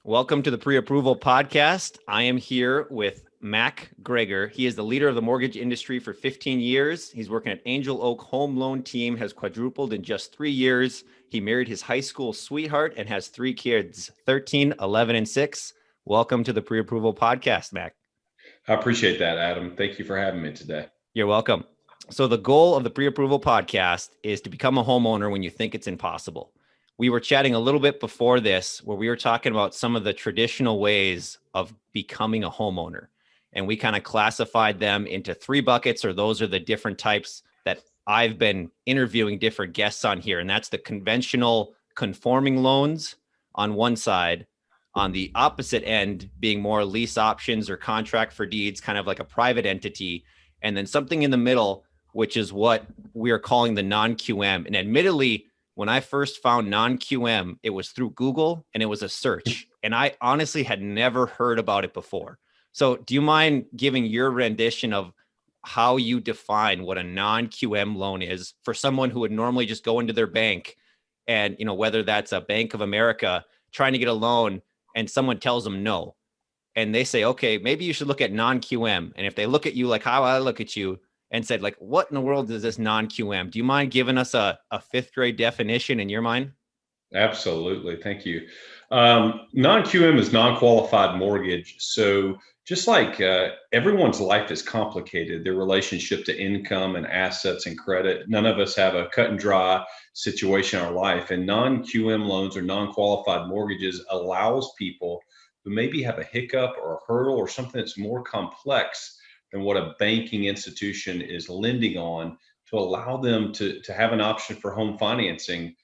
Welcome to the Pre-Approval Podcast. I am here with Cregger. He is the leader of the mortgage industry for 15 years. He's working at Angel Oak Home Loan Team, has quadrupled in just 3 years. He married his high school sweetheart and has 3 kids, 13, 11, and 6. Welcome to the Pre-Approval Podcast, Mac. I appreciate that, Adam. Thank you for having me today. You're welcome. So the goal of the Pre-Approval Podcast is to become a homeowner when you think it's impossible. We were chatting a little bit before this where we were talking about some of the traditional ways of becoming a homeowner. And we kind of classified them into 3 buckets, or those are the different types that I've been interviewing different guests on here. And that's the conventional conforming loans on one side, on the opposite end being more lease options or contract for deeds, kind of like a private entity. And then something in the middle, which is what we are calling the non-QM. And admittedly, when I first found non-QM, it was through Google and it was a search. And I honestly had never heard about it before. So do you mind giving your rendition of how you define what a non-QM loan is for someone who would normally just go into their bank and, whether that's a Bank of America trying to get a loan and someone tells them no. And they say, okay, maybe you should look at non-QM. And if they look at you like how I look at you, and said, like, what in the world is this non-QM? Do you mind giving us a 5th grade definition in your mind? Absolutely. Thank you. Non-QM is non-qualified mortgage. So just like everyone's life is complicated, their relationship to income and assets and credit, none of us have a cut and dry situation in our life. And non-QM loans or non-qualified mortgages allows people who maybe have a hiccup or a hurdle or something that's more complex than what a banking institution is lending on, to allow them to have an option for home financing.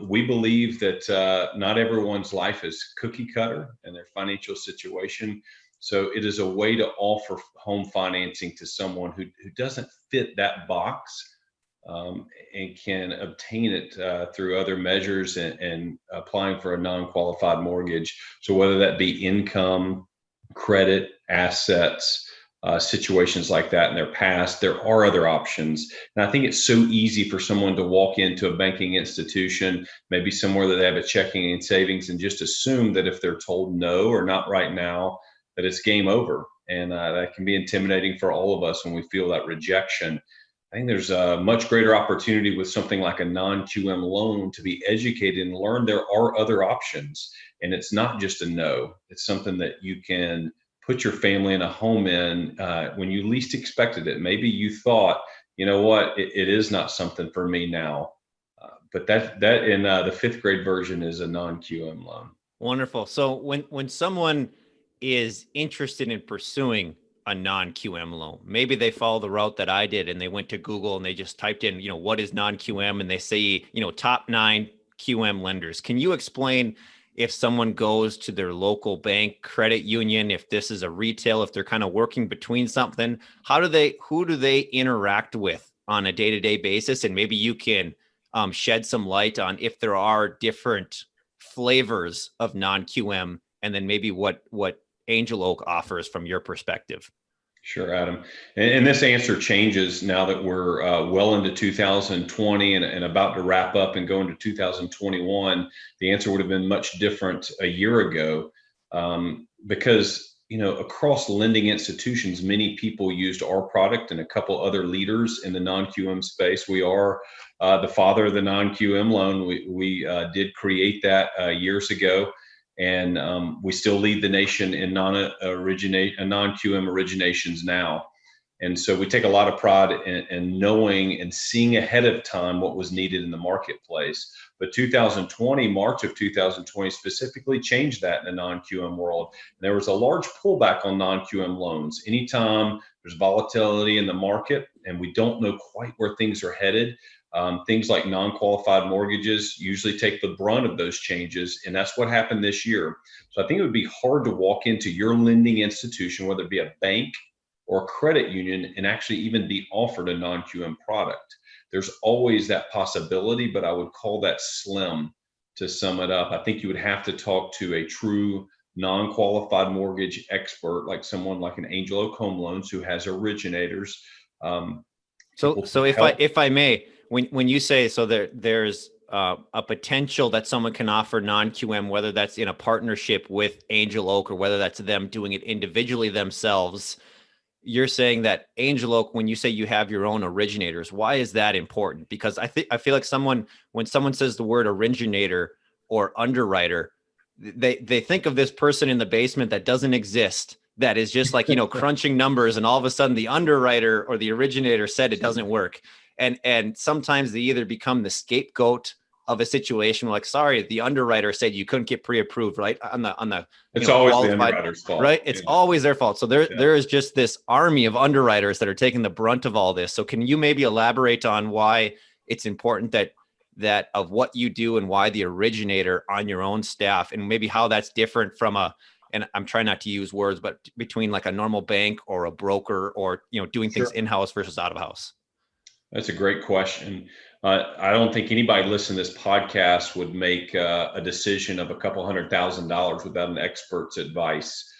We believe that not everyone's life is cookie cutter in their financial situation. So it is a way to offer home financing to someone who doesn't fit that box, and can obtain it through other measures and applying for a non-qualified mortgage. So whether that be income, credit, assets, situations like that in their past, there are other options. And I think it's so easy for someone to walk into a banking institution, maybe somewhere that they have a checking and savings, and just assume that if they're told no or not right now, that it's game over. And that can be intimidating for all of us when we feel that rejection. I think there's a much greater opportunity with something like a non-QM loan to be educated and learn there are other options. And it's not just a no, it's something that you can put your family in a home in when you least expected it. Maybe you thought, you know what, it is not something for me now. But that in the 5th grade version is a non-QM loan. Wonderful. So when someone is interested in pursuing a non-QM loan, maybe they follow the route that I did and they went to Google and they just typed in, what is non-QM? And they say, top 9 QM lenders. Can you explain, if someone goes to their local bank, credit union, if this is a retail, if they're kind of working between something, who do they interact with on a day-to-day basis? And maybe you can shed some light on if there are different flavors of non-QM, and then maybe what Angel Oak offers from your perspective. Sure, Adam. And this answer changes now that we're well into 2020 and about to wrap up and go into 2021. The answer would have been much different a year ago, because, across lending institutions, many people used our product and a couple other leaders in the non-QM space. We are the father of the non-QM loan. We did create that years ago. And we still lead the nation in non-QM originations now. And so we take a lot of pride in knowing and seeing ahead of time what was needed in the marketplace. But March of 2020 specifically changed that in the non-QM world. And there was a large pullback on non-QM loans. Anytime there's volatility in the market and we don't know quite where things are headed, things like non-qualified mortgages usually take the brunt of those changes. And that's what happened this year. So I think it would be hard to walk into your lending institution, whether it be a bank or a credit union, and actually even be offered a non-QM product. There's always that possibility, but I would call that slim to sum it up. I think you would have to talk to a true non-qualified mortgage expert, like someone like an Angel Oak Home Loans who has originators. So if I may, when you say, so there's a potential that someone can offer non-QM, whether that's in a partnership with Angel Oak or whether that's them doing it individually themselves. You're saying that Angel Oak, when you say you have your own originators, why is that important? Because I feel like when someone says the word originator or underwriter, they think of this person in the basement that doesn't exist, that is just like, crunching numbers, and all of a sudden the underwriter or the originator said it doesn't work. And sometimes they either become the scapegoat of a situation, like, sorry, the underwriter said you couldn't get pre-approved, right? On the It's always the qualified, underwriter's fault. right? It's always their fault. So there is just this army of underwriters that are taking the brunt of all this. So can you maybe elaborate on why it's important that of what you do and why the originator on your own staff, and maybe how that's different from and I'm trying not to use words, but between like a normal bank or a broker, or, doing things in-house versus out of house? That's a great question. I don't think anybody listening to this podcast would make a decision of a couple $100,000 without an expert's advice,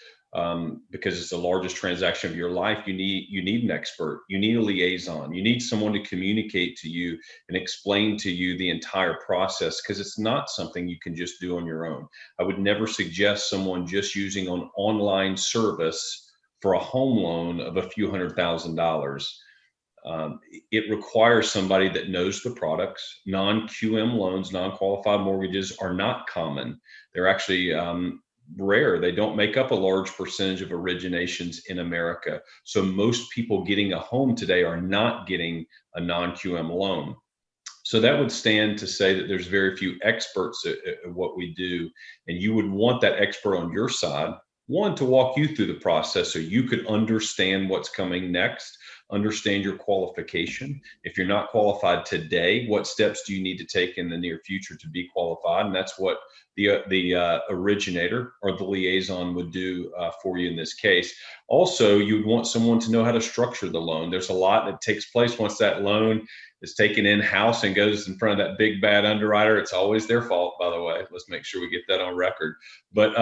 because it's the largest transaction of your life. You need an expert. You need a liaison. You need someone to communicate to you and explain to you the entire process, because it's not something you can just do on your own. I would never suggest someone just using an online service for a home loan of a few $100,000. It requires somebody that knows the products. Non-QM loans, non-qualified mortgages, are not common. They're actually rare. They don't make up a large percentage of originations in America. So most people getting a home today are not getting a non-QM loan. So that would stand to say that there's very few experts at what we do. And you would want that expert on your side, one, to walk you through the process so you could understand what's coming next, understand your qualification. If you're not qualified today, what steps do you need to take in the near future to be qualified? And that's what the originator or the liaison would do for you in this case. Also, you would want someone to know how to structure the loan. There's a lot that takes place once that loan is taken in-house and goes in front of that big bad underwriter. It's always their fault, by the way. Let's make sure we get that on record. But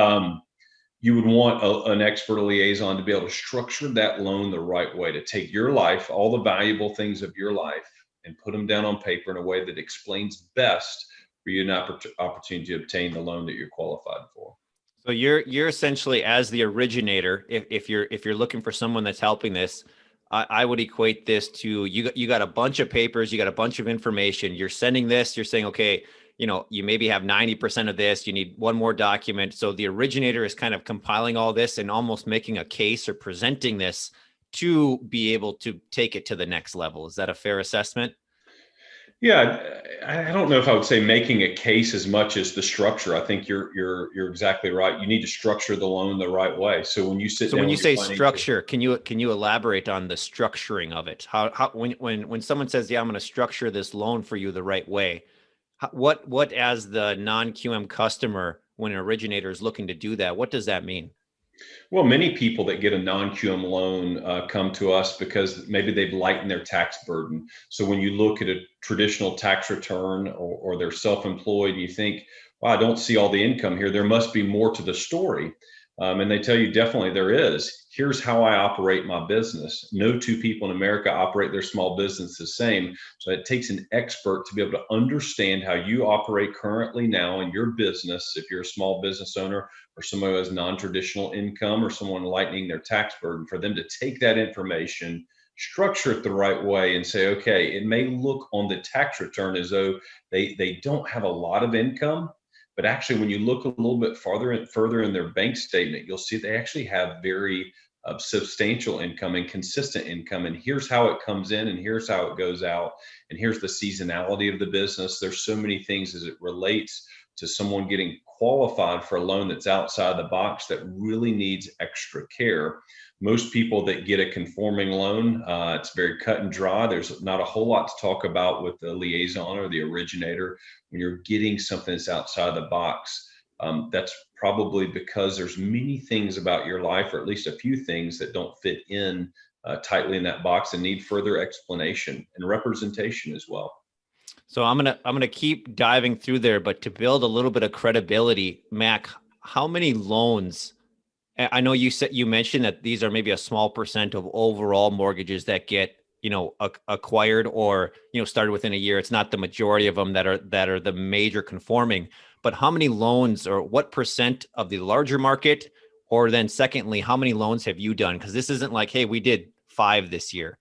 you would want an expert liaison to be able to structure that loan the right way, to take your life, all the valuable things of your life, and put them down on paper in a way that explains best for you an opportunity to obtain the loan that you're qualified for. So you're essentially, as the originator, if you're looking for someone that's helping this, I would equate this to you got a bunch of papers, you got a bunch of information, you're sending this, you're saying, okay, you maybe have 90% of this, you need one more document. So the originator is kind of compiling all this and almost making a case or presenting this to be able to take it to the next level. Is that a fair assessment? Yeah, I don't know if I would say making a case as much as the structure. I think you're exactly right. You need to structure the loan the right way. So when you sit So down when you with say your structure, can you elaborate on the structuring of it? How when someone says, yeah, I'm going to structure this loan for you the right way, what as the non-QM customer, when an originator is looking to do that, what does that mean? Well, many people that get a non-QM loan come to us because maybe they've lightened their tax burden. So when you look at a traditional tax return, or they're self-employed, and you think, well, I don't see all the income here, there must be more to the story. And they tell you definitely there is. Here's how I operate my business. No two people in America operate their small business the same. So it takes an expert to be able to understand how you operate currently now in your business. If you're a small business owner, or someone who has non-traditional income, or someone lightening their tax burden, for them to take that information, structure it the right way, and say, okay, it may look on the tax return as though they don't have a lot of income. But actually, when you look a little bit further in their bank statement, you'll see they actually have very substantial income and consistent income. And here's how it comes in, and here's how it goes out, and here's the seasonality of the business. There's so many things as it relates to someone getting qualified for a loan that's outside the box that really needs extra care. Most people that get a conforming loan, it's very cut and dry. There's not a whole lot to talk about with the liaison or the originator. When you're getting something that's outside the box, that's probably because there's many things about your life, or at least a few things, that don't fit in tightly in that box and need further explanation and representation as well. So I'm gonna keep diving through there, but to build a little bit of credibility, Mac, how many loans? I know you mentioned that these are maybe a small percent of overall mortgages that get acquired or, started within a year. It's not the majority of them that are the major conforming, but how many loans or what percent of the larger market? Or then secondly, how many loans have you done? Because this isn't like, hey, we did 5 this year.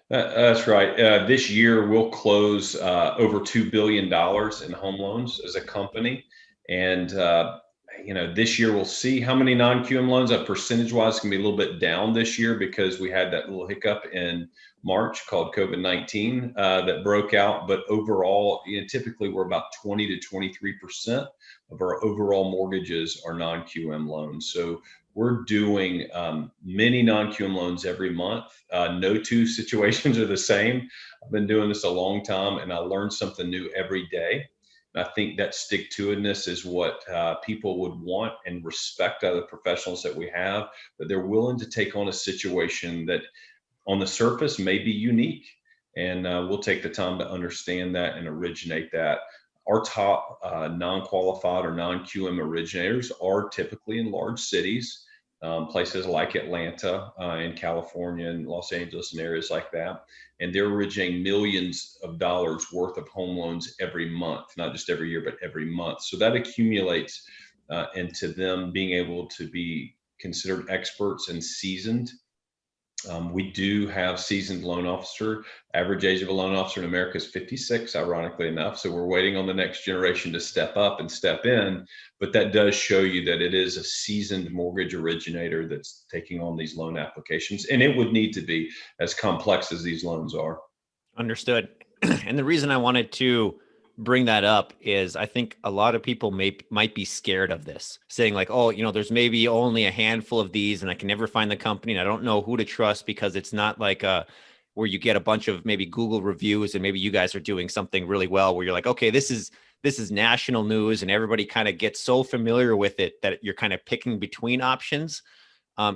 That's right. This year we'll close over $2 billion in home loans as a company. And, this year we'll see how many non-QM loans. Percentage-wise can be a little bit down this year because we had that little hiccup in March called COVID-19 that broke out. But overall, typically we're about 20 to 23% of our overall mortgages are non-QM loans. So we're doing many non-QM loans every month. No two situations are the same. I've been doing this a long time and I learn something new every day. And I think that stick-to-itiveness is what people would want and respect out of the professionals that we have, that they're willing to take on a situation that on the surface may be unique. And we'll take the time to understand that and originate that. Our top non-qualified or non-QM originators are typically in large cities, places like Atlanta and California and Los Angeles and areas like that. And they're originating millions of dollars worth of home loans every month, not just every year, but every month. So that accumulates into them being able to be considered experts and seasoned. We do have seasoned loan officer. Average age of a loan officer in America is 56, ironically enough. So we're waiting on the next generation to step up and step in. But that does show you that it is a seasoned mortgage originator that's taking on these loan applications. And it would need to be as complex as these loans are. Understood. And the reason I wanted to bring that up is I think a lot of people might be scared of this, saying like, oh, there's maybe only a handful of these and I can never find the company and I don't know who to trust because it's not like where you get a bunch of maybe Google reviews and maybe you guys are doing something really well where you're like, okay, this is national news and everybody kind of gets so familiar with it that you're kind of picking between options.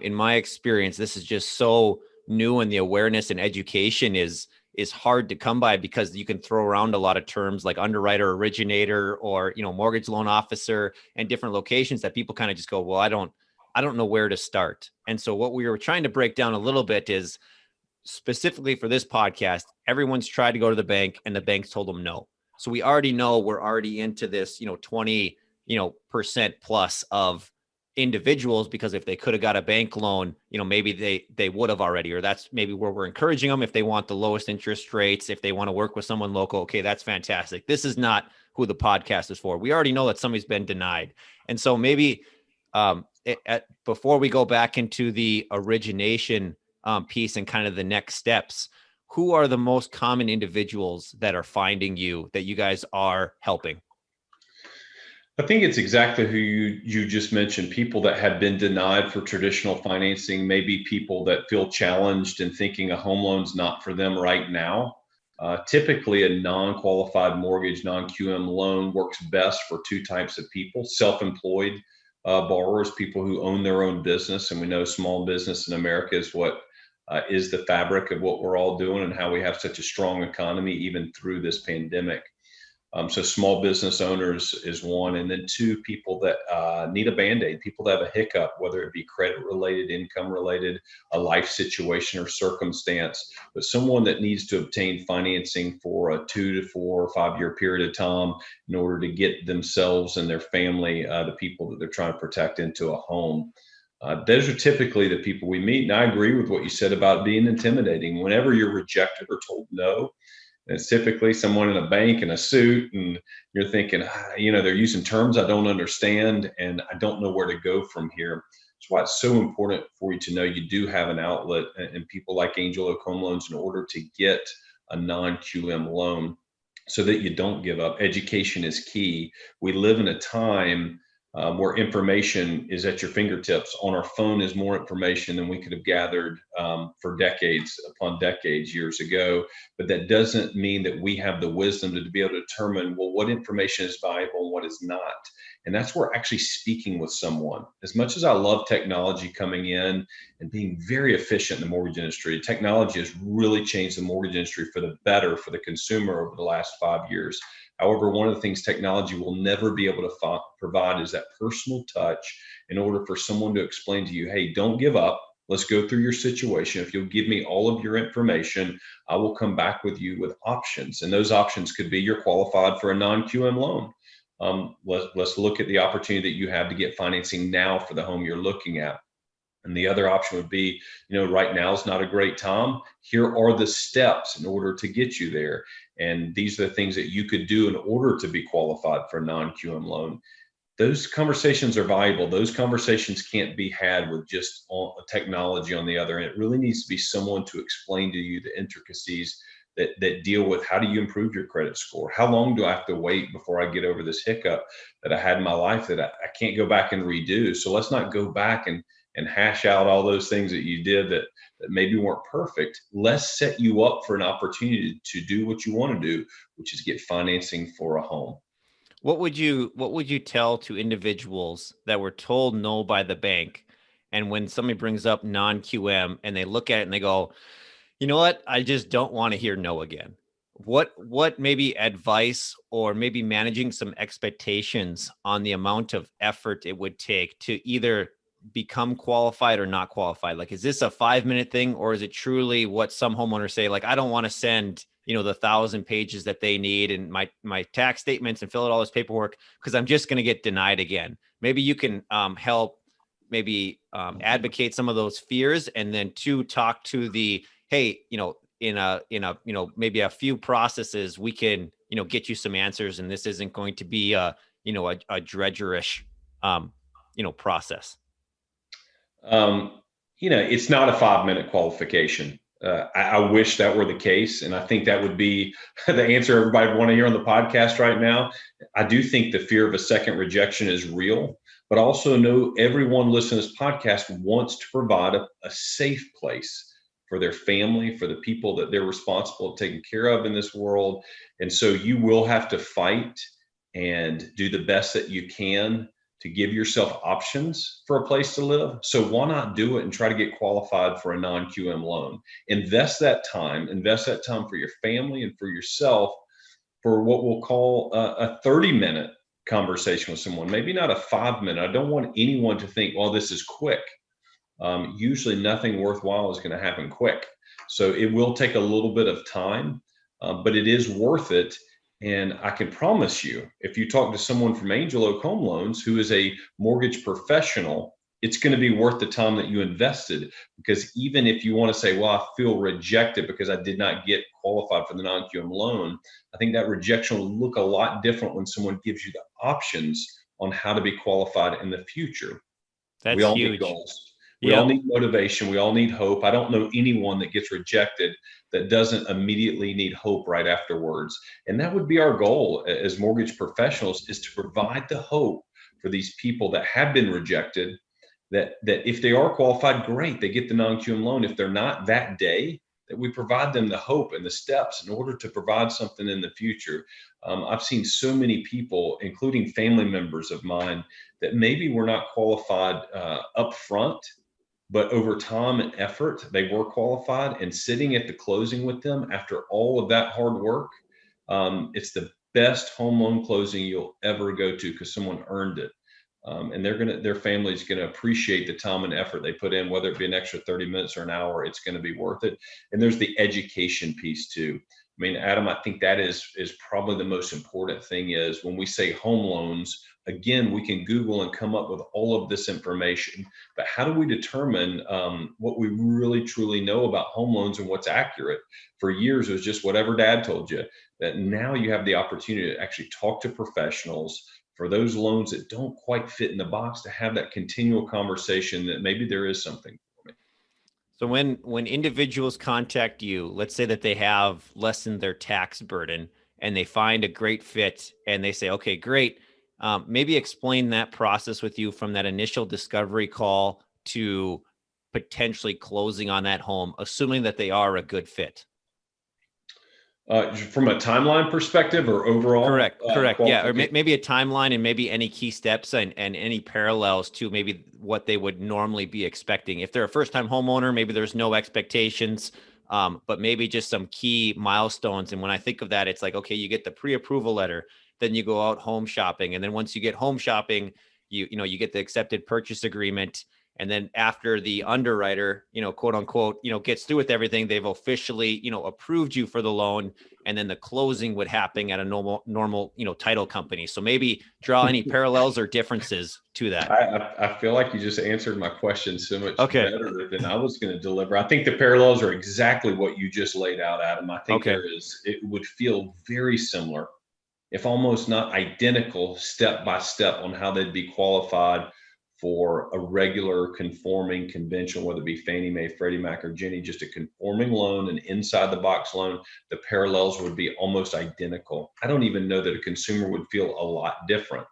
In my experience, this is just so new and the awareness and education is hard to come by because you can throw around a lot of terms like underwriter, originator, or, mortgage loan officer and different locations that people kind of just go, well, I don't know where to start. And so what we were trying to break down a little bit is specifically for this podcast, everyone's tried to go to the bank and the banks told them no. So we already know we're already into this, 20, percent plus of individuals, because if they could have got a bank loan, maybe they would have already, or that's maybe where we're encouraging them. If they want the lowest interest rates, if they want to work with someone local, okay, that's fantastic. This is not who the podcast is for. We already know that somebody's been denied. And so maybe before we go back into the origination piece and kind of the next steps, who are the most common individuals that are finding you that you guys are helping? I think it's exactly who you just mentioned, people that have been denied for traditional financing, maybe people that feel challenged and thinking a home loan's not for them right now. Typically, a non-qualified mortgage, non-QM loan works best for two types of people: self-employed borrowers, people who own their own business. And we know small business in America is what is the fabric of what we're all doing and how we have such a strong economy, even through this pandemic. So small business owners is one. And then two, people that need a Band-Aid, people that have a hiccup, whether it be credit related, income related, a life situation or circumstance, but someone that needs to obtain financing for a 2 to 4 or 5 year period of time in order to get themselves and their family, the people that they're trying to protect, into a home. Those are typically the people we meet. And I agree with what you said about being intimidating. Whenever you're rejected or told no, it's typically someone in a bank in a suit, and you're thinking, they're using terms I don't understand, and I don't know where to go from here. That's why it's so important for you to know you do have an outlet and people like Angel Oak Home Loans in order to get a non-QM loan so that you don't give up. Education is key. We live in a time where information is at your fingertips. On our phone is more information than we could have gathered for decades upon decades years ago. But that doesn't mean that we have the wisdom to be able to determine, well, what information is valuable and what is not. And that's where actually speaking with someone. As much as I love technology coming in and being very efficient in the mortgage industry, technology has really changed the mortgage industry for the better for the consumer over the last 5 years. However, one of the things technology will never be able to provide is that personal touch in order for someone to explain to you, hey, don't give up. Let's go through your situation. If you'll give me all of your information, I will come back with you with options. And those options could be you're qualified for a non-QM loan. Let's look at the opportunity that you have to get financing now for the home you're looking at. And the other option would be, right now is not a great time. Here are the steps in order to get you there. And these are the things that you could do in order to be qualified for a non-QM loan. Those conversations are valuable. Those conversations can't be had with just technology on the other end. It really needs to be someone to explain to you the intricacies that deal with how do you improve your credit score? How long do I have to wait before I get over this hiccup that I had in my life that I can't go back and redo? So let's not go back and hash out all those things that you did that maybe weren't perfect. Let's set you up for an opportunity to do what you want to do, which is get financing for a home. What would you tell to individuals that were told no by the bank, and when somebody brings up non-QM and they look at it and they go, you know what, I just don't want to hear no again? What maybe advice, or maybe managing some expectations on the amount of effort it would take to either become qualified or not qualified? Like, is this a 5-minute thing, or is it truly what some homeowners say, like, I don't want to send, the 1,000 pages that they need and my tax statements and fill out all this paperwork because I'm just going to get denied again? Maybe you can help maybe advocate some of those fears, and then to talk to the, hey, in a maybe a few processes we can get you some answers, and this isn't going to be a dredgerish process. It's not a 5-minute qualification. I wish that were the case, and I think that would be the answer everybody would want to hear on the podcast right now. I do think the fear of a second rejection is real, but also know everyone listening to this podcast wants to provide a safe place for their family, for the people that they're responsible for taking care of in this world. And so you will have to fight and do the best that you can to give yourself options for a place to live. So why not do it and try to get qualified for a non-QM loan? Invest that time for your family and for yourself, for what we'll call a 30-minute conversation with someone, maybe not a 5-minute. I don't want anyone to think, well, this is quick. Usually nothing worthwhile is going to happen quick. So it will take a little bit of time, but it is worth it. And I can promise you, if you talk to someone from Angel Oak Home Loans who is a mortgage professional, it's going to be worth the time that you invested. Because even if you want to say, well, I feel rejected because I did not get qualified for the non-QM loan, I think that rejection will look a lot different when someone gives you the options on how to be qualified in the future. That's we all huge. need goals. We all need motivation. We all need hope. I don't know anyone that gets rejected that doesn't immediately need hope right afterwards. And that would be our goal as mortgage professionals, is to provide the hope for these people that have been rejected, that if they are qualified, great, they get the non-QM loan. If they're not that day, that we provide them the hope and the steps in order to provide something in the future. I've seen so many people, including family members of mine, that maybe were not qualified up front, but over time and effort, they were qualified. And sitting at the closing with them after all of that hard work, it's the best home loan closing you'll ever go to, because someone earned it. And their family's gonna appreciate the time and effort they put in, whether it be an extra 30 minutes or an hour. It's gonna be worth it. And there's the education piece too. I mean, Adam, I think that is probably the most important thing. Is when we say home loans, again, we can Google and come up with all of this information, but how do we determine what we really truly know about home loans and what's accurate? For years, it was just whatever dad told you. That now you have the opportunity to actually talk to professionals for those loans that don't quite fit in the box, to have that continual conversation that maybe there is something for me. So when individuals contact you, let's say that they have lessened their tax burden and they find a great fit and they say, okay, great. Maybe explain that process with you from that initial discovery call to potentially closing on that home, assuming that they are a good fit. From a timeline perspective or overall? Correct. Yeah. Or maybe a timeline, and maybe any key steps and any parallels to maybe what they would normally be expecting. If they're a first-time homeowner, maybe there's no expectations, but maybe just some key milestones. And when I think of that, it's like, okay, you get the pre-approval letter, then you go out home shopping. And then once you get home shopping, you get the accepted purchase agreement. And then after the underwriter, quote unquote, gets through with everything, they've officially, approved you for the loan. And then the closing would happen at a normal, title company. So maybe draw any parallels or differences to that. I feel like you just answered my question so much Okay. better than I was going to deliver. I think the parallels are exactly what you just laid out, Adam. I think Okay. it would feel very similar, if almost not identical, step by step on how they'd be qualified for a regular conforming conventional, whether it be Fannie Mae, Freddie Mac, or Ginnie, just a conforming loan, an inside the box loan. The parallels would be almost identical. I don't even know that a consumer would feel a lot different.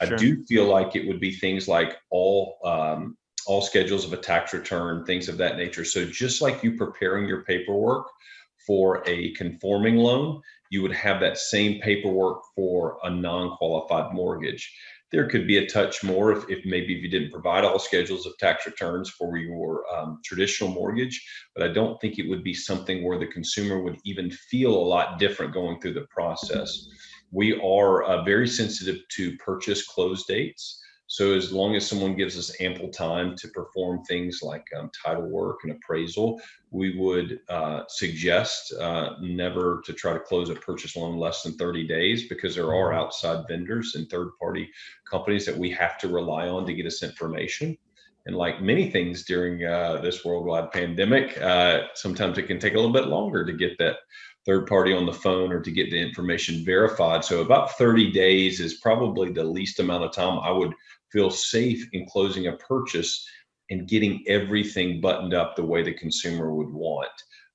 I Sure. do feel like it would be things like all schedules of a tax return, things of that nature. So just like you preparing your paperwork for a conforming loan, you would have that same paperwork for a non-qualified mortgage. There could be a touch more if maybe if you didn't provide all schedules of tax returns for your traditional mortgage, but I don't think it would be something where the consumer would even feel a lot different going through the process. We are very sensitive to purchase close dates. So as long as someone gives us ample time to perform things like title work and appraisal, we would suggest never to try to close a purchase loan less than 30 days, because there are outside vendors and third-party companies that we have to rely on to get us information. And like many things during this worldwide pandemic, sometimes it can take a little bit longer to get that third party on the phone or to get the information verified. So about 30 days is probably the least amount of time I would feel safe in closing a purchase and getting everything buttoned up the way the consumer would want.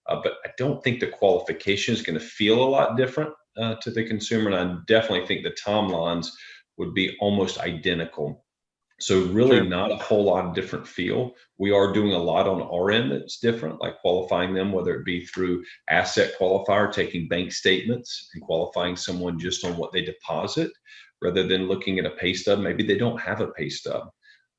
But I don't think the qualification is going to feel a lot different to the consumer. And I definitely think the timelines would be almost identical. So really Sure. not a whole lot of different feel. We are doing a lot on our end that's different, like qualifying them, whether it be through asset qualifier, taking bank statements and qualifying someone just on what they deposit, rather than looking at a pay stub. Maybe they don't have a pay stub.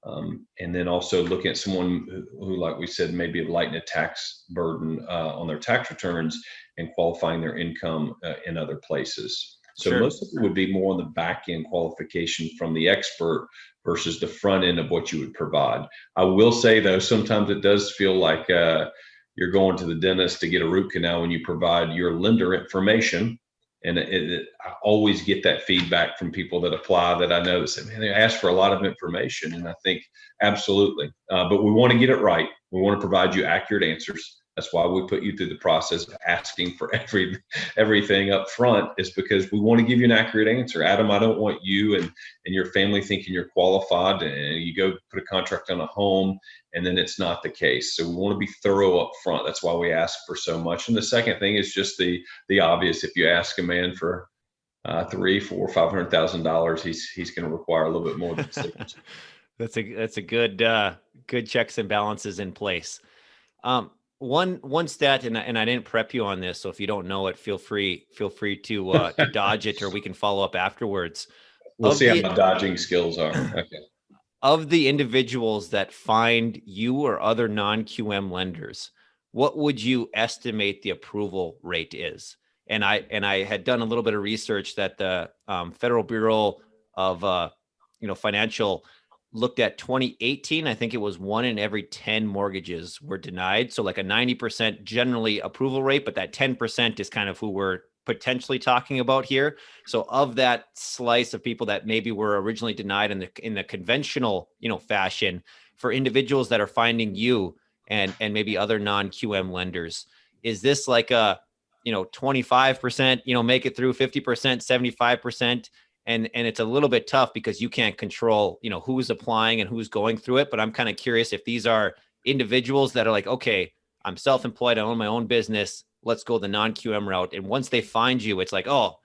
And then also looking at someone who, like we said, maybe lighten a tax burden on their tax returns and qualifying their income in other places. So Sure. most of it would be more on the back end qualification from the expert versus the front end of what you would provide. I will say though, sometimes it does feel like you're going to the dentist to get a root canal when you provide your lender information. And I always get that feedback from people that apply that I know that say, man, they ask for a lot of information. And I think absolutely, but we want to get it right. We want to provide you accurate answers. That's why we put you through the process of asking for everything up front, is because we want to give you an accurate answer. Adam, I don't want you and your family thinking you're qualified and you go put a contract on a home and then it's not the case. So we want to be thorough up front. That's why we ask for so much. And the second thing is just the obvious. If you ask a man for $300,000, $400,000, $500,000, he's going to require a little bit more than signature. That's a good checks and balances in place. One stat, and I didn't prep you on this, so if you don't know it, feel free to dodge it, or we can follow up afterwards. We'll see how my dodging skills are. Okay. Of the individuals that find you or other non-QM lenders, what would you estimate the approval rate is? And I had done a little bit of research that the Federal Bureau of Financial looked at 2018. I think it was 1 in every 10 mortgages were denied. So like a 90% generally approval rate, but that 10% is kind of who we're potentially talking about here. So of that slice of people that maybe were originally denied in the conventional, fashion, for individuals that are finding you and maybe other non-QM lenders, is this like a, 25%, make it through, 50%, 75%? And it's a little bit tough because you can't control, who's applying and who's going through it. But I'm kind of curious if these are individuals that are like, okay, I'm self-employed, I own my own business, let's go the non-QM route. And once they find you, it's like, oh,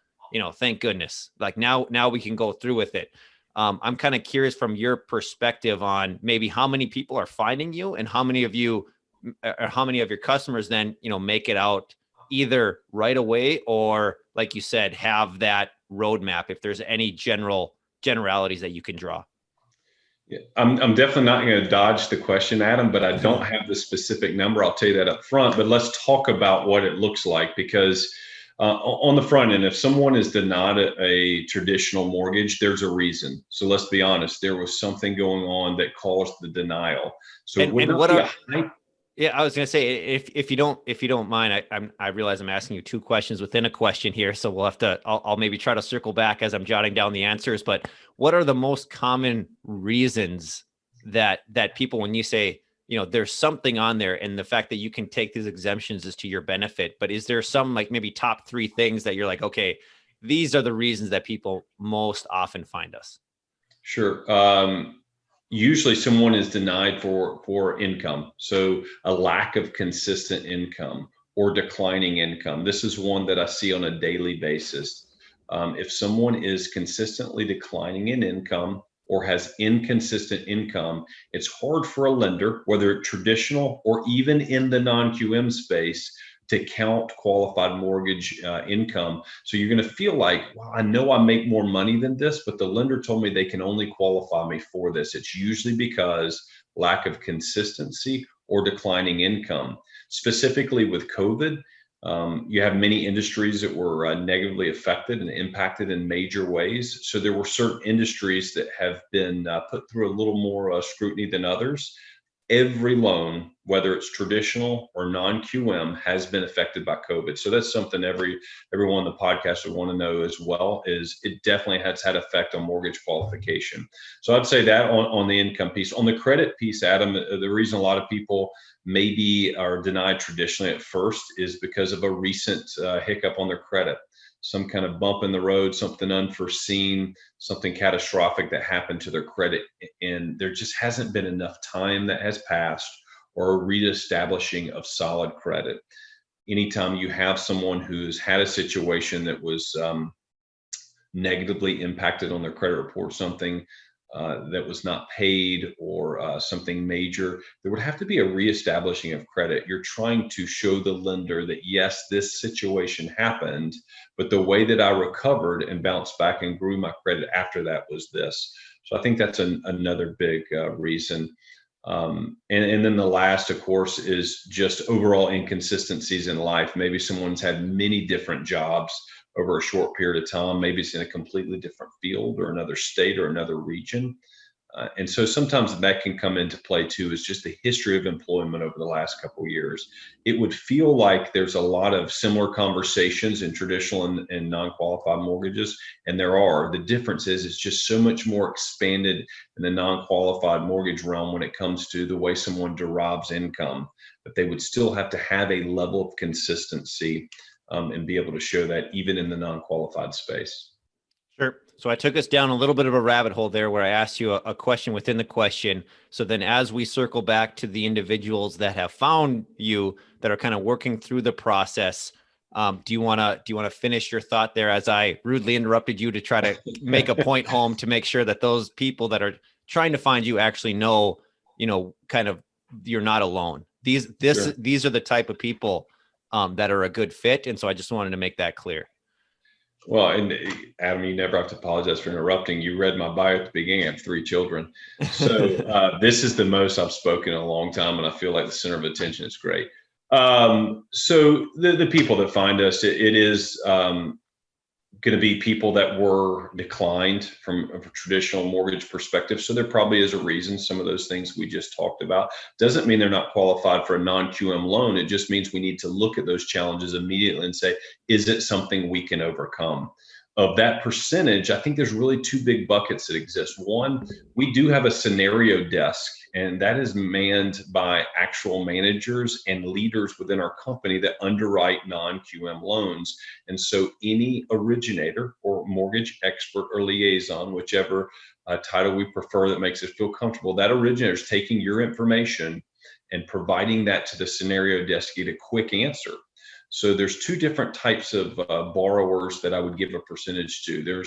thank goodness. Like now we can go through with it. I'm kind of curious from your perspective on maybe how many people are finding you and how many of you or how many of your customers then, make it out either right away or, like you said, have that roadmap, if there's any generalities that you can draw. Yeah, I'm definitely not going to dodge the question, Adam, but I don't have the specific number. I'll tell you that up front, but let's talk about what it looks like, because On the front end, if someone is denied a traditional mortgage, there's a reason. So let's be honest, there was something going on that caused the denial. So it would And not what be are a high. Yeah, I was going to say, if you don't mind, I realize I'm asking you two questions within a question here, so we'll have to I'll maybe try to circle back as I'm jotting down the answers. But what are the most common reasons that people, when you say, there's something on there, and the fact that you can take these exemptions is to your benefit, but is there some, like, maybe top three things that you're like, okay, these are the reasons that people most often find us? Sure. Usually someone is denied for income. So a lack of consistent income or declining income. This is one that I see on a daily basis. If someone is consistently declining in income or has inconsistent income, it's hard for a lender, whether traditional or even in the non-QM space, to count qualified mortgage income. So you're going to feel like, well, I know I make more money than this, but the lender told me they can only qualify me for this. It's usually because lack of consistency or declining income. Specifically with COVID, you have many industries that were negatively affected and impacted in major ways. So there were certain industries that have been put through a little more scrutiny than others. Every loan, whether it's traditional or non-QM, has been affected by COVID. So that's something everyone on the podcast would want to know as well, is it definitely has had effect on mortgage qualification. So I'd say that on the income piece. On the credit piece, Adam, the reason a lot of people maybe are denied traditionally at first is because of a recent hiccup on their credit, some kind of bump in the road, something unforeseen, something catastrophic that happened to their credit. And there just hasn't been enough time that has passed or a reestablishing of solid credit. Anytime you have someone who's had a situation that was negatively impacted on their credit report, something that was not paid or something major, there would have to be a reestablishing of credit. You're trying to show the lender that, yes, this situation happened, but the way that I recovered and bounced back and grew my credit after that was this. So I think that's another big reason. And then the last, of course, is just overall inconsistencies in life. Maybe someone's had many different jobs over a short period of time. Maybe it's in a completely different field or another state or another region. And so sometimes that can come into play too, is just the history of employment over the last couple of years. It would feel like there's a lot of similar conversations in traditional and non-qualified mortgages, and there are. The difference is it's just so much more expanded in the non-qualified mortgage realm when it comes to the way someone derives income, but they would still have to have a level of consistency and be able to show that even in the non-qualified space. Sure. So I took us down a little bit of a rabbit hole there where I asked you a question within the question. So then as we circle back to the individuals that have found you, that are kind of working through the process, do you want to finish your thought there as I rudely interrupted you to try to make a point home to make sure that those people that are trying to find you actually know, kind of, you're not alone. These are the type of people that are a good fit. And so I just wanted to make that clear. Well, and Adam, you never have to apologize for interrupting. You read my bio at the beginning. I have 3 children. So this is the most I've spoken in a long time, and I feel like the center of attention is great. So the people that find us, it is going to be people that were declined from a traditional mortgage perspective. So there probably is a reason. Some of those things we just talked about doesn't mean they're not qualified for a non-QM loan. It just means we need to look at those challenges immediately and say, is it something we can overcome? Of that percentage, I think there's really 2 big buckets that exist. One, we do have a scenario desk, and that is manned by actual managers and leaders within our company that underwrite non-QM loans. And so any originator or mortgage expert or liaison, whichever title we prefer that makes us feel comfortable, that originator is taking your information and providing that to the scenario desk to get a quick answer. So there's 2 different types of borrowers that I would give a percentage to.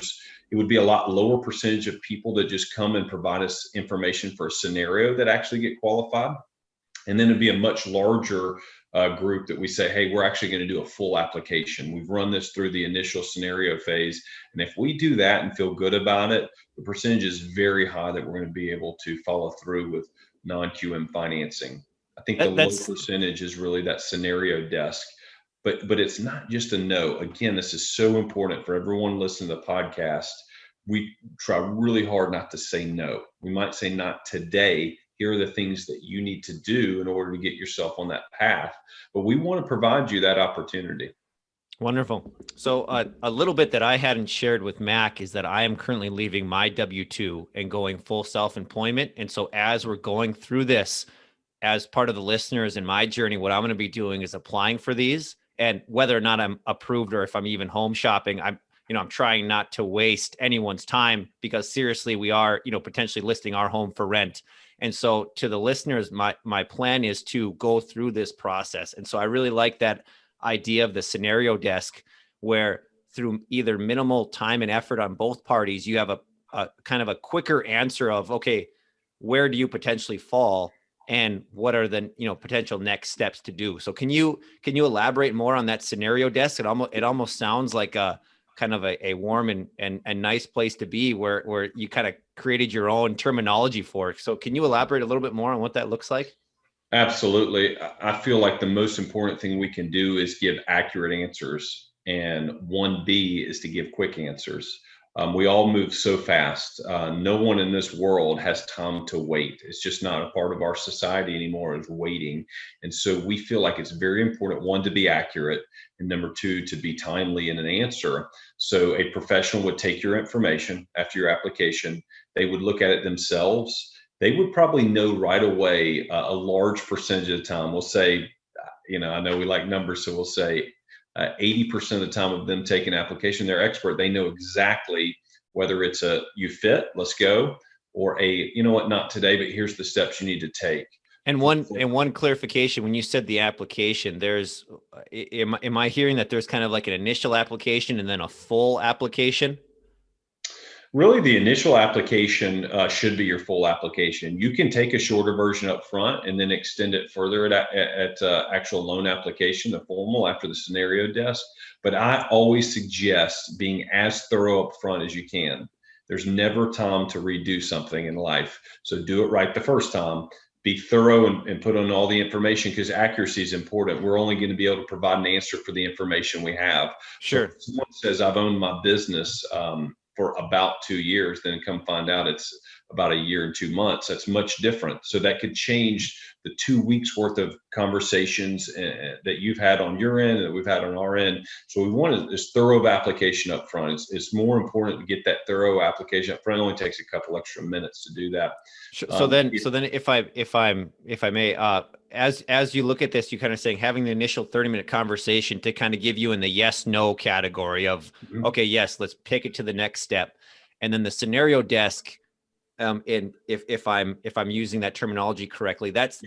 It would be a lot lower percentage of people that just come and provide us information for a scenario that actually get qualified. And then it'd be a much larger group that we say, hey, we're actually going to do a full application. We've run this through the initial scenario phase. And if we do that and feel good about it, the percentage is very high that we're going to be able to follow through with non-QM financing. I think the low percentage is really that scenario desk. but it's not just a no. Again, this is so important for everyone listening to the podcast. We try really hard not to say no. We might say not today. Here are the things that you need to do in order to get yourself on that path. But we want to provide you that opportunity. Wonderful. So a little bit that I hadn't shared with Mac is that I am currently leaving my W-2 and going full self-employment. And so as we're going through this, as part of the listeners in my journey, what I'm going to be doing is applying for these, and whether or not I'm approved or if I'm even home shopping, I'm trying not to waste anyone's time, because seriously, we are, potentially listing our home for rent. And so to the listeners, my plan is to go through this process. And so I really like that idea of the scenario desk, where through either minimal time and effort on both parties, you have a kind of a quicker answer of, okay, where do you potentially fall? And what are the potential next steps to do? So can you elaborate more on that scenario desk? It almost sounds like a kind of a warm and nice place to be, where you kind of created your own terminology for it. So can you elaborate a little bit more on what that looks like? Absolutely. I feel like the most important thing we can do is give accurate answers. And 1B is to give quick answers. We all move so fast. No one in this world has time to wait. It's just not a part of our society anymore, is waiting. And so we feel like it's very important, one, to be accurate, and number two, to be timely in an answer. So a professional would take your information after your application. They would look at it themselves. They would probably know right away a large percentage of the time. We'll say, I know we like numbers, so we'll say 80% of the time of them taking an application, they're expert. They know exactly whether it's a you fit, let's go, or a not today, but here's the steps you need to take. And one clarification: when you said the application, am I hearing that there's kind of like an initial application and then a full application? Really, the initial application should be your full application. You can take a shorter version up front and then extend it further at actual loan application, the formal, after the scenario desk. But I always suggest being as thorough up front as you can. There's never time to redo something in life. So do it right the first time. Be thorough and put on all the information, because accuracy is important. We're only going to be able to provide an answer for the information we have. Sure. So if someone says, I've owned my business for about 2 years, then come find out it's about a year and 2 months. That's much different. So that could change the 2 weeks worth of conversations that you've had on your end and that we've had on our end. So we want this thorough application up front. It's more important to get that thorough application up front. It only takes a couple extra minutes to do that. So then if I may, as you look at this, you kind of saying having the initial 30-minute conversation to kind of give you in the yes, no category of, okay, yes, let's pick it to the next step. And then the scenario desk, and if I'm using that terminology correctly, that's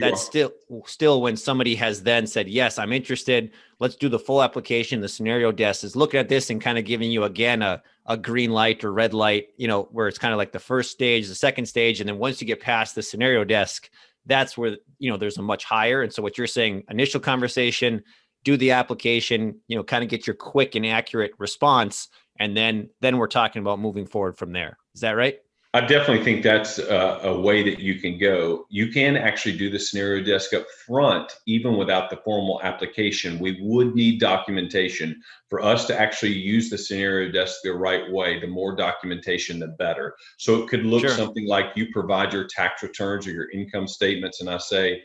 still when somebody has then said, yes, I'm interested, let's do the full application. The scenario desk is looking at this and kind of giving you again a green light or red light, where it's kind of like the first stage, the second stage. And then once you get past the scenario desk, that's where, there's a much higher. And so what you're saying, initial conversation, do the application, kind of get your quick and accurate response. And then we're talking about moving forward from there. Is that right? I definitely think that's a way that you can go. You can actually do the scenario desk up front, even without the formal application. We would need documentation for us to actually use the scenario desk the right way. The more documentation, the better. So it could look something like you provide your tax returns or your income statements, and I say,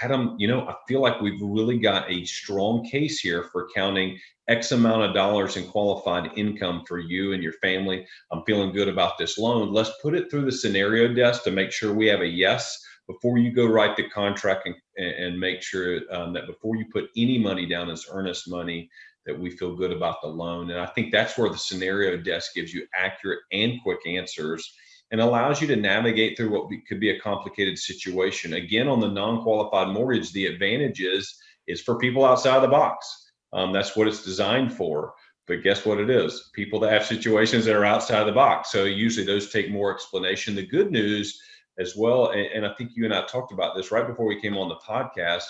Adam, I feel like we've really got a strong case here for counting X amount of dollars in qualified income for you and your family. I'm feeling good about this loan. Let's put it through the scenario desk to make sure we have a yes before you go write the contract, and make sure that before you put any money down as earnest money, that we feel good about the loan. And I think that's where the scenario desk gives you accurate and quick answers and allows you to navigate through what could be a complicated situation. Again, on the non-qualified mortgage, the advantage is for people outside the box. That's what it's designed for. But guess what it is? People that have situations that are outside of the box. So usually those take more explanation. The good news as well, and I think you and I talked about this right before we came on the podcast,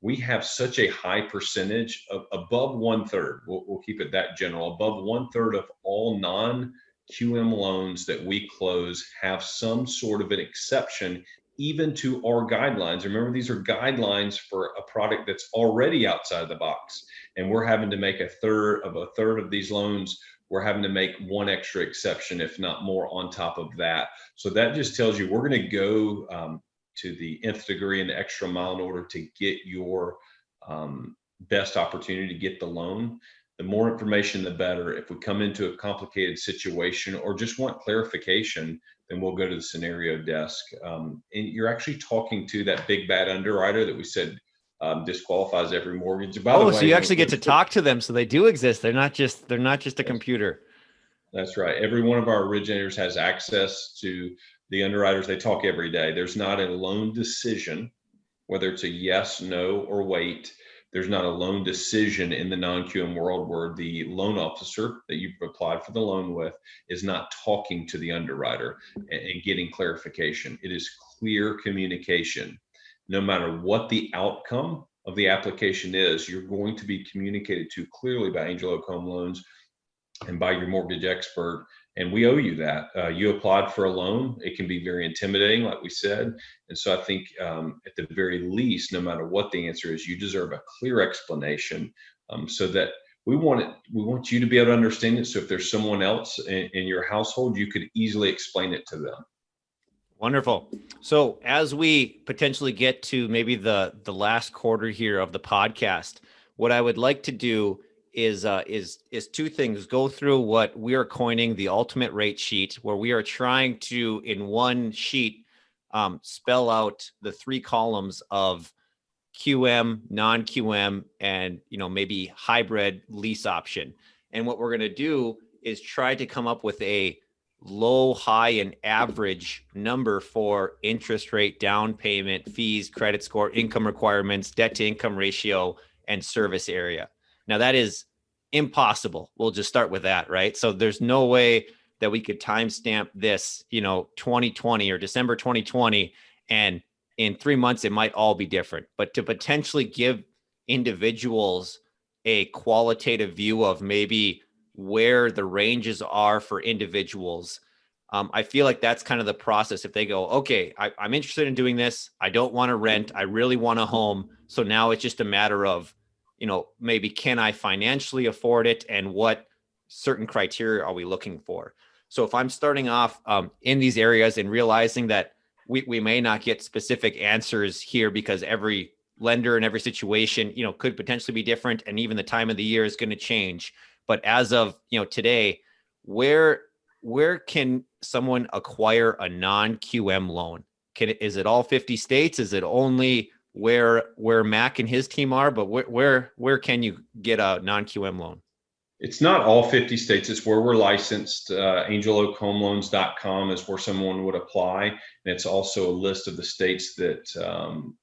we have such a high percentage of above 1/3. We'll keep it that general. Above 1/3 of all non-QM loans that we close have some sort of an exception even to our guidelines. Remember, these are guidelines for a product that's already outside the box. And we're having to make a third of these loans. We're having to make one extra exception, if not more, on top of that. So that just tells you we're going to go to the nth degree and the extra mile in order to get your best opportunity to get the loan. The more information, the better. If we come into a complicated situation or just want clarification, then we'll go to the scenario desk. And you're actually talking to that big bad underwriter that we said disqualifies every mortgage. By the way, so you actually get to talk to them, so they do exist. They're not just a computer. That's right. Every one of our originators has access to the underwriters. They talk every day. There's not a loan decision, whether it's a yes, no, or wait. There's not a loan decision in the non-QM world where the loan officer that you've applied for the loan with is not talking to the underwriter and getting clarification. It is clear communication. No matter what the outcome of the application is, you're going to be communicated to clearly by Angel Oak Home Loans and by your mortgage expert. And we owe you that. You applied for a loan. It can be very intimidating, like we said. And so I think at the very least, no matter what the answer is, you deserve a clear explanation so that we want you to be able to understand it. So if there's someone else in your household, you could easily explain it to them. Wonderful. So as we potentially get to maybe the last quarter here of the podcast, what I would like to do is two things. Go through what we are coining the ultimate rate sheet, where we are trying to, in one sheet, spell out the three columns of QM, non-QM, and maybe hybrid lease option. And what we're going to do is try to come up with a low, high, and average number for interest rate, down payment, fees, credit score, income requirements, debt to income ratio, and service area. Now that is impossible. We'll just start with that, right? So there's no way that we could timestamp this, 2020 or December 2020, and in 3 months, it might all be different. But to potentially give individuals a qualitative view of maybe where the ranges are for individuals, I feel like that's kind of the process. If they go, okay, I'm interested in doing this. I don't want to rent. I really want a home. So now it's just a matter of, maybe can I financially afford it, and what certain criteria are we looking for? So if I'm starting off in these areas and realizing that we may not get specific answers here because every lender and every situation, could potentially be different, and even the time of the year is going to change. But as of, today, where can someone acquire a non-QM loan? Is it all 50 states? Is it only where Mac and his team are? But where can you get a non-QM loan? It's not all 50 states. It's where we're licensed. AngelOakHomeLoans.com is where someone would apply. And it's also a list of the states that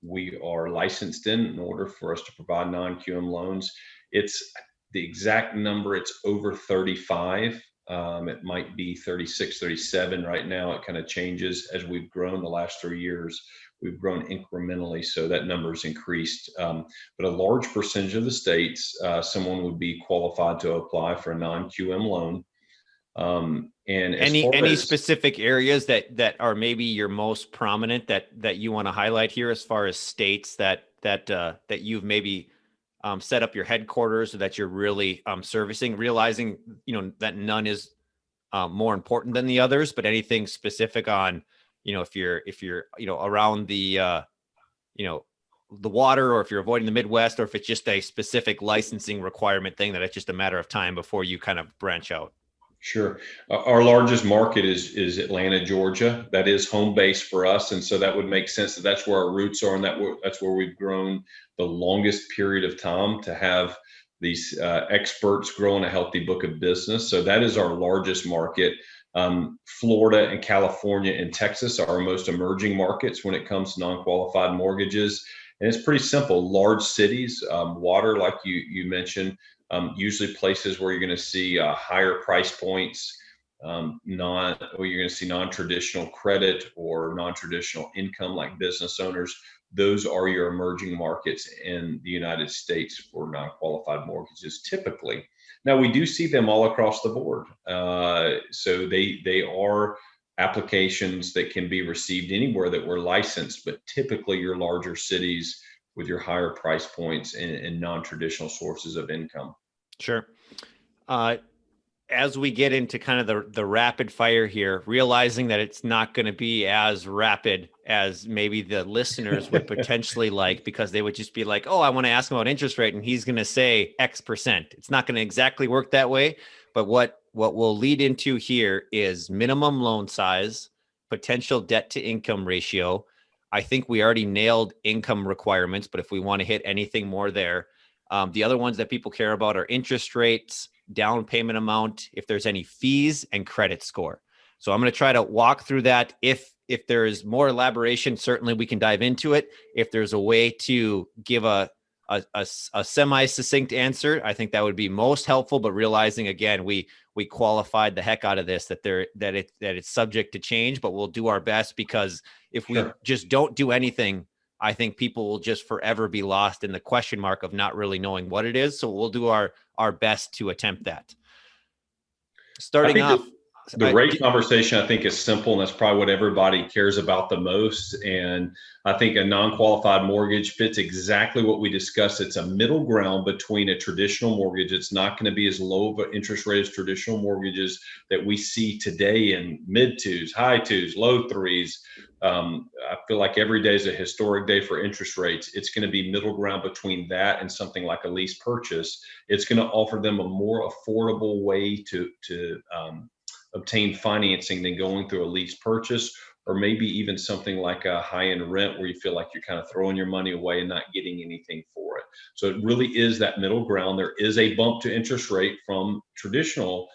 we are licensed in order for us to provide non-QM loans. It's the exact number. It's over 35. It might be 36, 37 right now. It kind of changes as we've grown the last 3 years. We've grown incrementally, so that number's increased. But a large percentage of the states, someone would be qualified to apply for a non-QM loan. And any specific areas that are maybe your most prominent that you want to highlight here, as far as states that you've maybe set up your headquarters, or that you're really servicing, realizing that none is more important than the others, but anything specific on if you're around the the water, or if you're avoiding the Midwest, or if it's just a specific licensing requirement thing that it's just a matter of time before you kind of branch out. Sure. Our largest market is Atlanta, Georgia. That is home base for us. And so that would make sense that that's where our roots are, and that's where we've grown the longest period of time to have these experts growing a healthy book of business. So that is our largest market. Florida and California and Texas are our most emerging markets when it comes to non-qualified mortgages. And it's pretty simple. Large cities, water, like you mentioned, usually places where you're going to see higher price points, you're going to see non-traditional credit or non-traditional income, like business owners. Those are your emerging markets in the United States for non-qualified mortgages, typically. Now, we do see them all across the board. So they are applications that can be received anywhere that we're licensed, but typically your larger cities with your higher price points and non-traditional sources of income. Sure. As we get into kind of the rapid fire here, realizing that it's not going to be as rapid as maybe the listeners would potentially like, because they would just be like, oh, I want to ask him about interest rate, and he's going to say X%. It's not going to exactly work that way. But what we'll lead into here is minimum loan size, potential debt to income ratio. I think we already nailed income requirements, but if we want to hit anything more there, the other ones that people care about are interest rates, down payment amount, if there's any fees, and credit score. So I'm going to try to walk through that. If there is more elaboration, certainly we can dive into it. If there's a way to give a semi-succinct answer, I think that would be most helpful. But realizing, again, we qualified the heck out of this, that it's subject to change, but we'll do our best, because if we just don't do anything, I think people will just forever be lost in the question mark of not really knowing what it is. So we'll do our best to attempt that. Starting off, the rate conversation, I think, is simple, and that's probably what everybody cares about the most. And I think a non-qualified mortgage fits exactly what we discussed. It's a middle ground between a traditional mortgage. It's not going to be as low of an interest rate as traditional mortgages that we see today in mid twos, high twos, low threes. I feel like every day is a historic day for interest rates. It's going to be middle ground between that and something like a lease purchase. It's going to offer them a more affordable way to obtain financing than going through a lease purchase, or maybe even something like a high-end rent where you feel like you're kind of throwing your money away and not getting anything for it. So it really is that middle ground. There is a bump to interest rate from traditional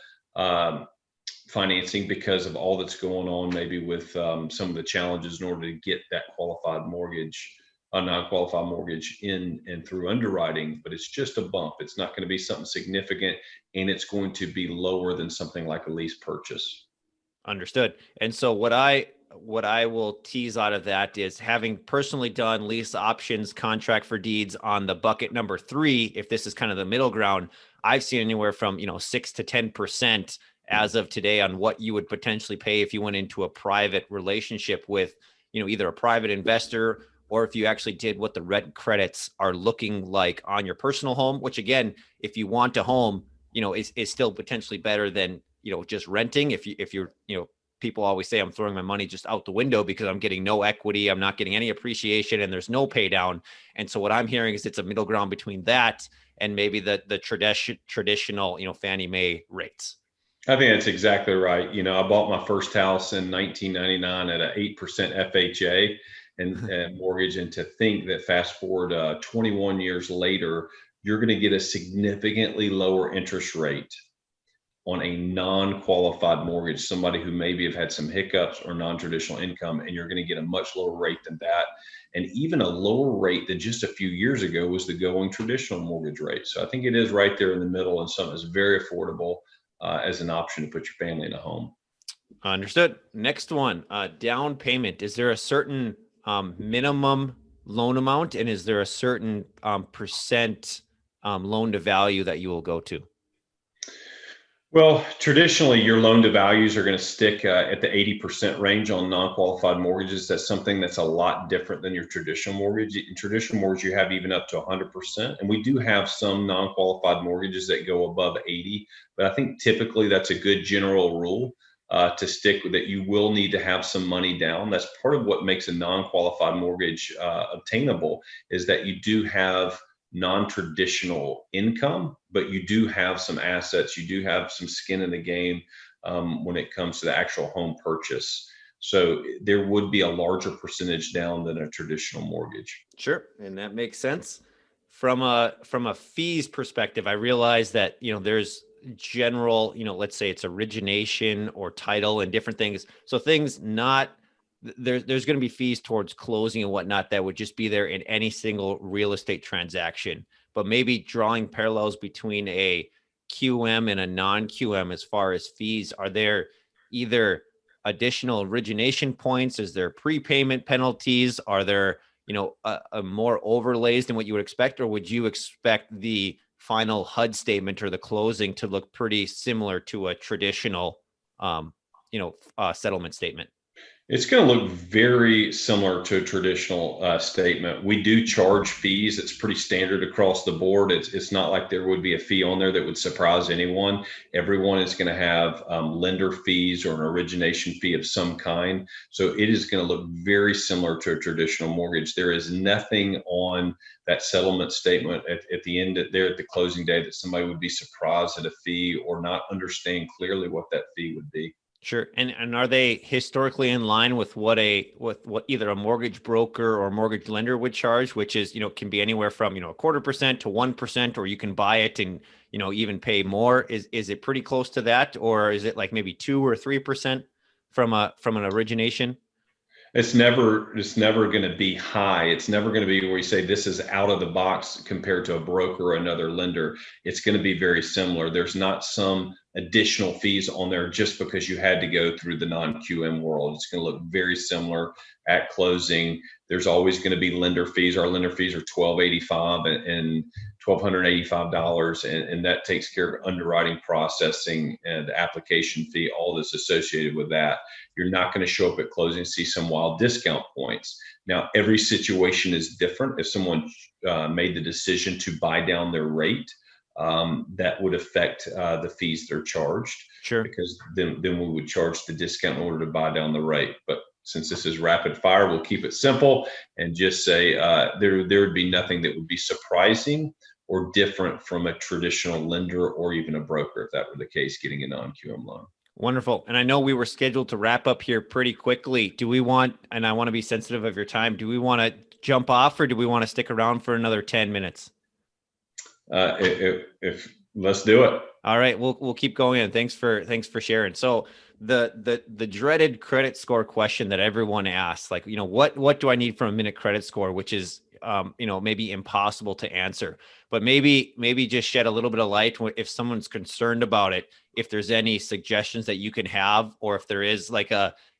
financing because of all that's going on, maybe with some of the challenges in order to get that qualified mortgage, a non-qualified mortgage in and through underwriting, but it's just a bump. It's not going to be something significant, and it's going to be lower than something like a lease purchase. Understood. And so what I will tease out of that is, having personally done lease options contract for deeds on the bucket number 3, if this is kind of the middle ground, I've seen anywhere from 6 to 10% as of today on what you would potentially pay if you went into a private relationship with either a private investor, or if you actually did what the rent credits are looking like on your personal home, which, again, if you want a home, is still potentially better than, just renting. If you're, people always say I'm throwing my money just out the window because I'm getting no equity, I'm not getting any appreciation, and there's no pay down. And so what I'm hearing is it's a middle ground between that and maybe the traditional, Fannie Mae rates. I think that's exactly right. I bought my first house in 1999 at an 8% FHA and mortgage. And to think that fast forward 21 years later, you're going to get a significantly lower interest rate on a non-qualified mortgage, somebody who maybe have had some hiccups or non-traditional income, and you're going to get a much lower rate than that. And even a lower rate than just a few years ago was the going traditional mortgage rate. So I think it is right there in the middle, and something that's very affordable as an option to put your family in a home. Understood. Next one, down payment. Is there a certain minimum loan amount, and is there a certain percent loan to value that you will go to? Well, traditionally, your loan to values are going to stick at the 80% range on non-qualified mortgages. That's something that's a lot different than your traditional mortgage. In traditional mortgage, you have even up to 100%. And we do have some non-qualified mortgages that go above 80. But I think typically that's a good general rule to stick with, that you will need to have some money down. That's part of what makes a non-qualified mortgage obtainable, is that you do have non-traditional income, but you do have some assets, you do have some skin in the game when it comes to the actual home purchase. So there would be a larger percentage down than a traditional mortgage. Sure. And that makes sense. From a fees perspective, I realize that, there's general, let's say it's origination or title and different things. So things not there's going to be fees towards closing and whatnot that would just be there in any single real estate transaction, but maybe drawing parallels between a QM and a non-QM as far as fees. Are there either additional origination points? Is there prepayment penalties? Are there, a more overlays than what you would expect, or would you expect the final HUD statement or the closing to look pretty similar to a traditional settlement statement? It's going to look very similar to a traditional statement. We do charge fees. It's pretty standard across the board. It's not like there would be a fee on there that would surprise anyone. Everyone is going to have lender fees or an origination fee of some kind. So it is going to look very similar to a traditional mortgage. There is nothing on that settlement statement at the end there at the closing day that somebody would be surprised at a fee or not understand clearly what that fee would be. Sure. And are they historically in line with what either a mortgage broker or mortgage lender would charge, which is, can be anywhere from, 0.25% to 1%, or you can buy it and, even pay more. Is it pretty close to that? Or is it like maybe 2 or 3% from an origination? It's never going to be high. It's never going to be where you say this is out of the box compared to a broker or another lender. It's going to be very similar. There's not some additional fees on there just because you had to go through the non-QM world. It's going to look very similar at closing. There's always going to be lender fees. Our lender fees are $1,285 and $1,285, and that takes care of underwriting, processing, and the application fee, all that's associated with that. You're not going to show up at closing and see some wild discount points. Now, every situation is different. If someone made the decision to buy down their rate, that would affect the fees they're charged. Sure. Because then we would charge the discount in order to buy down the rate. But since this is rapid fire, we'll keep it simple and just say there would be nothing that would be surprising or different from a traditional lender or even a broker, if that were the case, getting a non-QM loan. Wonderful. And I know we were scheduled to wrap up here pretty quickly. And I want to be sensitive of your time, do we want to jump off or do we want to stick around for another 10 minutes? If let's do it. All right, we'll keep going. And thanks for sharing. So the dreaded credit score question that everyone asks, like, what do I need from a minute credit score, which is, maybe impossible to answer, but maybe just shed a little bit of light if someone's concerned about it, if there's any suggestions that you can have, or if there is like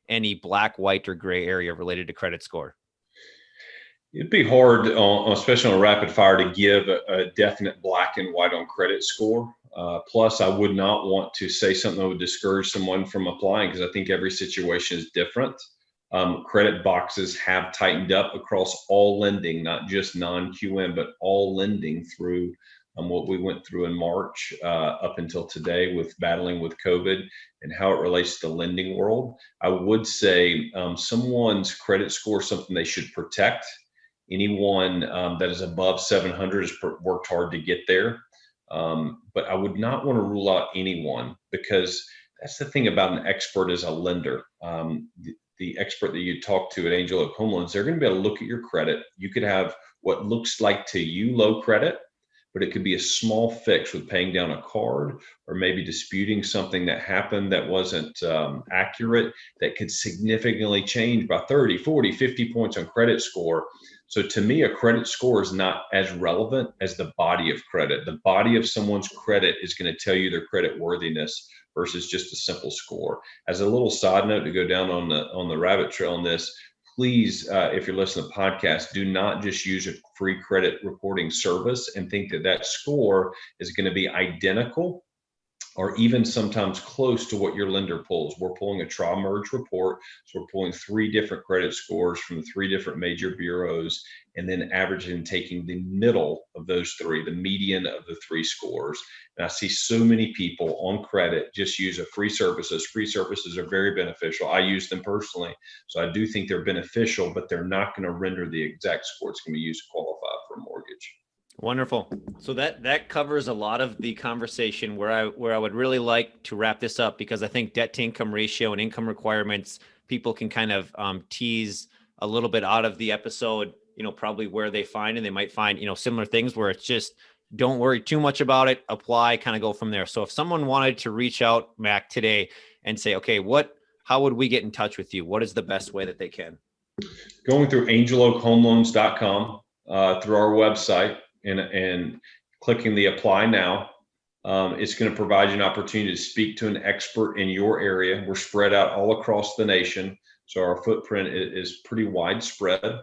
any black, white, or gray area related to credit score. It'd be hard, especially on a rapid fire, to give a definite black and white on credit score. Plus, I would not want to say something that would discourage someone from applying because I think every situation is different. Credit boxes have tightened up across all lending, not just non-QM, but all lending through what we went through in March up until today with battling with COVID and how it relates to the lending world. I would say someone's credit score is something they should protect. Anyone that is above 700 has worked hard to get there. But I would not want to rule out anyone because that's the thing about an expert as a lender. The expert that you talk to at Angel Oak Home Loans, they're going to be able to look at your credit. You could have what looks like to you low credit, but it could be a small fix with paying down a card or maybe disputing something that happened that wasn't accurate that could significantly change by 30, 40, 50 points on credit score. So to me, a credit score is not as relevant as the body of credit. The body of someone's credit is going to tell you their credit worthiness versus just a simple score. As a little side note to go down on the rabbit trail on this, please, if you're listening to the podcast, do not just use a free credit reporting service and think that score is going to be identical or even sometimes close to what your lender pulls. We're pulling a tri-merge report. So we're pulling 3 different credit scores from 3 different major bureaus and then averaging and taking the middle of those 3, the median of the 3 scores. And I see so many people on credit just use a free services. Free services are very beneficial. I use them personally. So I do think they're beneficial, but they're not going to render the exact score it's going to be used to qualify for a mortgage. Wonderful. So that covers a lot of the conversation where I would really like to wrap this up, because I think debt to income ratio and income requirements, people can kind of tease a little bit out of the episode, probably where they find, and they might find, similar things where it's just, don't worry too much about it, apply, kind of go from there. So if someone wanted to reach out, Mac, today and say, okay, how would we get in touch with you? What is the best way that they can? Going through angeloakhomeloans.com, through our website, and clicking the apply now, it's going to provide you an opportunity to speak to an expert in your area. We're spread out all across the nation, so our footprint is pretty widespread.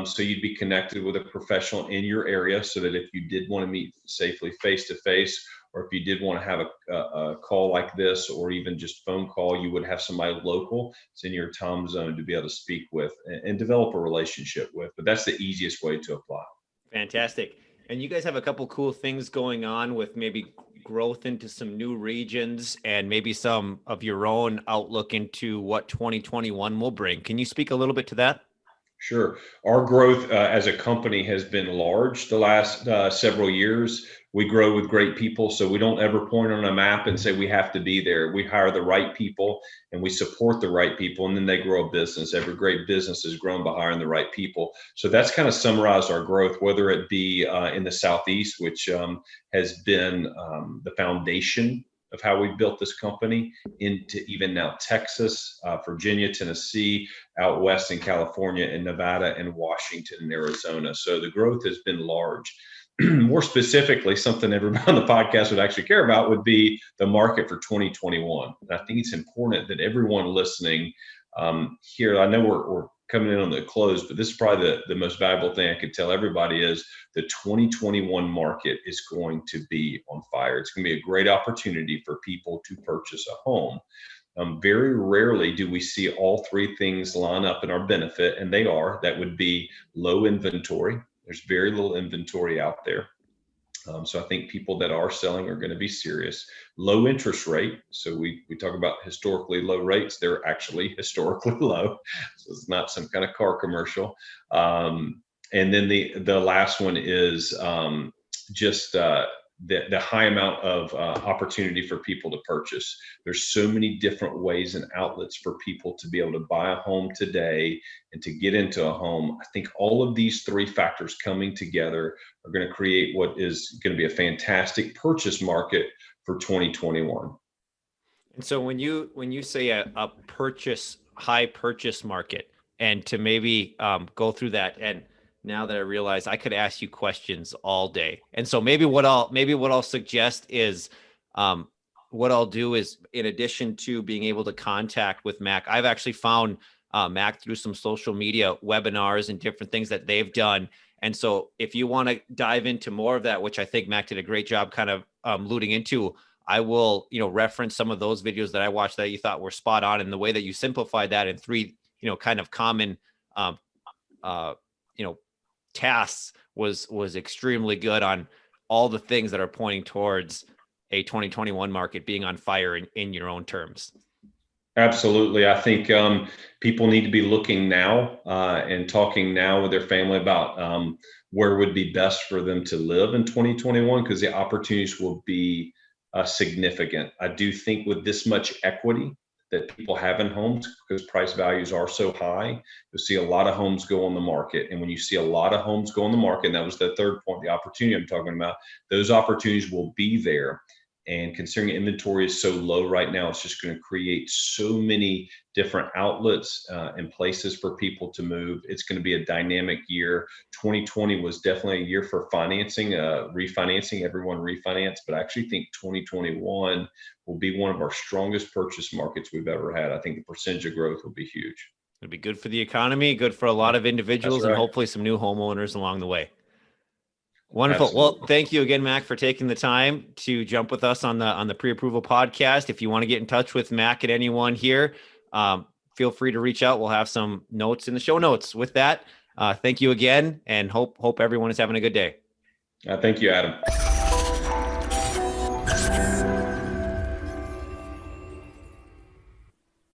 So you'd be connected with a professional in your area so that if you did want to meet safely face to face, or if you did want to have a call like this, or even just phone call, you would have somebody local, it's in your time zone, to be able to speak with and develop a relationship with. But that's the easiest way to apply. Fantastic. And you guys have a couple cool things going on with maybe growth into some new regions and maybe some of your own outlook into what 2021 will bring. Can you speak a little bit to that? Sure. Our growth as a company has been large the last several years. We grow with great people, so we don't ever point on a map and say we have to be there. We hire the right people and we support the right people, and then they grow a business. Every great business is grown by hiring the right people. So that's kind of summarized our growth, whether it be in the Southeast, which has been the foundation of how we built this company, into even now Texas, Virginia, Tennessee, out west in California, and Nevada, and Washington, and Arizona. So the growth has been large. More specifically, something everybody on the podcast would actually care about would be the market for 2021. And I think it's important that everyone listening here, I know we're coming in on the close, but this is probably the most valuable thing I could tell everybody is the 2021 market is going to be on fire. It's going to be a great opportunity for people to purchase a home. Very rarely do we see all three things line up in our benefit, and they are. That would be low inventory. There's very little inventory out there. So I think people that are selling are going to be serious. Low interest rate. So we talk about historically low rates. They're actually historically low. So it's not some kind of car commercial. And then the last one is just the high amount of opportunity for people to purchase. There's so many different ways and outlets for people to be able to buy a home today and to get into a home. I think all of these three factors coming together are going to create what is going to be a fantastic purchase market for 2021. And so when you say a high purchase market, and to maybe go through that, and now that I realize I could ask you questions all day. And so maybe what I'll suggest is what I'll do is, in addition to being able to contact with Mac, I've actually found Mac through some social media webinars and different things that they've done. And so if you want to dive into more of that, which I think Mac did a great job kind of alluding into, I will, reference some of those videos that I watched that you thought were spot on, and the way that you simplified that in three, kind of common, tasks was extremely good on all the things that are pointing towards a 2021 market being on fire in your own terms. Absolutely. I think people need to be looking now and talking now with their family about where would be best for them to live in 2021, because the opportunities will be significant. I do think with this much equity that people have in homes, because price values are so high, you'll see a lot of homes go on the market. And when you see a lot of homes go on the market, and that was the third point, the opportunity I'm talking about, those opportunities will be there. And considering inventory is so low right now, it's just going to create so many different outlets and places for people to move. It's going to be a dynamic year. 2020 was definitely a year for financing, refinancing. Everyone refinanced, but I actually think 2021 will be one of our strongest purchase markets we've ever had. I think the percentage of growth will be huge. It'll be good for the economy, good for a lot of individuals, That's right. and hopefully some new homeowners along the way. Wonderful. Absolutely. Well, thank you again, Mac, for taking the time to jump with us on the pre-approval podcast. If you want to get in touch with Mac and anyone here, feel free to reach out. We'll have some notes in the show notes. With that, thank you again, and hope everyone is having a good day. Thank you, Adam.